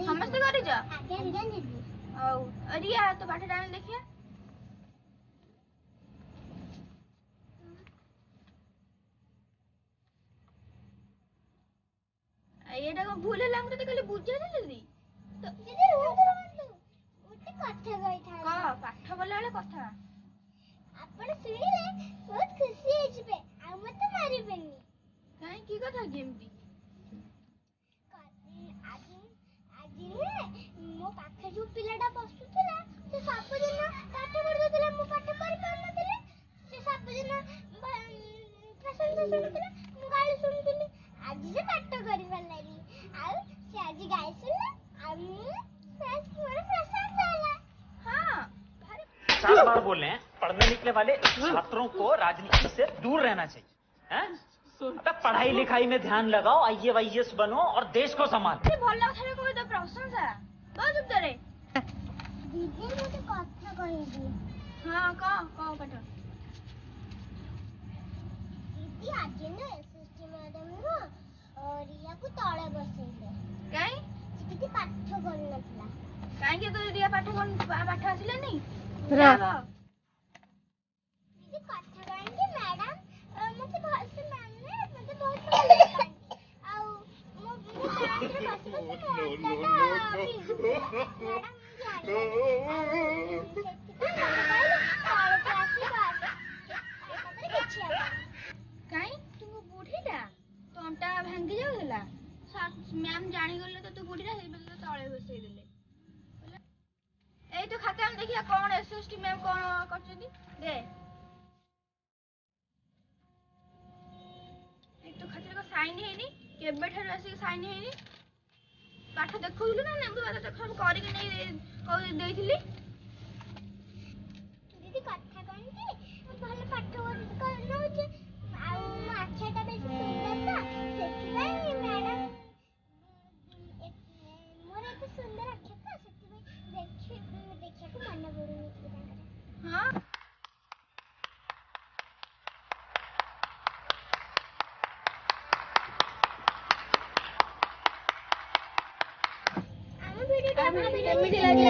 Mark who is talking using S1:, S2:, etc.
S1: ସମସ୍ତେ କରିଛ? ହଉ ରିଆ ତୋ ପାଠଟା ଆଣି ଦେଖିଆ। ଏଇଟା କଣ ଭୁଲ ହେଲା? ମୁଁ ତତେ କାଲି ବୁଝେଇଦେଲି। କହ ପାଠ କଲା ବେଳେ କଥା।
S2: ଆପଣ ଶୁଣିଲେ ବହୁତ ଖୁସି ହେଇଯିବେ ଆଉ ମତେ ମାରିବେନି।
S1: କାଇଁ କି କଥା କି ଏମିତି?
S2: ଆଜି ନୁହେଁ ମୋ ପାଖରେ ଯୋଉ ପିଲାଟା ବସୁଥିଲା ସେ ସବୁଦିନ ପାଠ ପଢୁଥିଲା, ମୁଁ ପାଠ କରିପାରୁନଥିଲି। ସେ ସବୁଦିନ ପ୍ରଶଂସା ଶୁଣୁଥିଲା, ମୁଁ ଗାଳି ଶୁଣୁଥିଲି। ଆଜି ସେ ପାଠ କରିପାରିଲାନି ଆଉ ସେ ଆଜି ଗାଳି ଶୁଣିଲା ଆଉ ମୋର ପ୍ରଶଂସା ହେଲା।
S1: हाँ
S3: 4 बार बोल रहे हैं पढ़ने निकले वाले छात्रों को राजनीति से दूर रहना चाहिए हैं? पढ़ाई लिखाई में ध्यान लगाओ, IAS बनो और देश को संभालो।
S1: ଭଲ କଥାରେ କହି ତ ପ୍ରଶଂସା। ବହୁତ ଉତ୍ତରରେ।
S2: ଦିଦି ମୋତେ କଥା କହିବି।
S1: ହଁ କହ ପାଠ।
S2: ଦିଦି ଆଜି ନା SST ମ୍ୟାଡାମ ରିୟାକୁ ତଳେ ବସେଇଲେ।
S1: କାଇଁ?
S2: ସେ କିଛି ପାଠ କରୁନଥିଲା।
S1: କାହିଁକି ତୁ ରିଆ ପାଠ ଆସିଲାନି?
S2: ଦିଦି କଥା କହିକି ମ୍ୟାଡାମ ମତେ ଭଲସେ ମାନେ ମତେ ବହୁତ ଭଲ ପାଆନ୍ତି। ଆଉ ମୁଁ କ୍ଲାସରେ ବସି ବସି ମୋ ଅଣ୍ଟାଟା ବିନ୍ଧୁଥିଲା। ମ୍ୟାଡାମ ଜାଣିଲେ ତଳକୁ ଆସି ବସ। ତାପରେ କିଛି ହେବନି।
S1: କାଇଁ ତୁ ବୁଢୀଟା ତୋ ଅଣ୍ଟା ଭାଙ୍ଗି ଯାଉଥିଲା? ମ୍ୟାମ ଜାଣିଗଲେ ତ ତୁ ବୁଢୀଟା, ସେଇପାଇଁ ତ ତଳେ ବସେଇଦେଲେ। ଏଇ ତୁ ଖାତା ଆଣି ଦେଖିଆ କଣ SST ମ୍ୟାମ କଣ କରିଛନ୍ତି ଦେ। ଏଇ ତୋ ଖାତାରେ କଣ ସାଇନ ହେଇନି? କେବେଠାରୁ ଆସିକି ସାଇନ ହେଇନି? ପାଠ ଦେଖଉଥିଲୁ ନା ମୁଁ ତତେ ସବୁ କରିକି ନେଇ ଦେଇଥିଲି।
S2: ଦିଦି କଥା କହିକି ଭଲ ପାଠ ନଉଛି ଆଉ ମୋ ଆଖିଟା ବେଶୀ ସୁନ୍ଦର ତ, ସେଥିପାଇଁ ମ୍ୟାଡାମ ମୋର ଏତେ ସୁନ୍ଦର ଆଖି ତ, ସେଥିପାଇଁ ଦେଖିବାକୁ ମନେ ପଡୁନି ତାଙ୍କର।
S1: ହଁ
S2: ଆମ ଭିଡିଓଟା କେମିତି ଲାଗିଲା?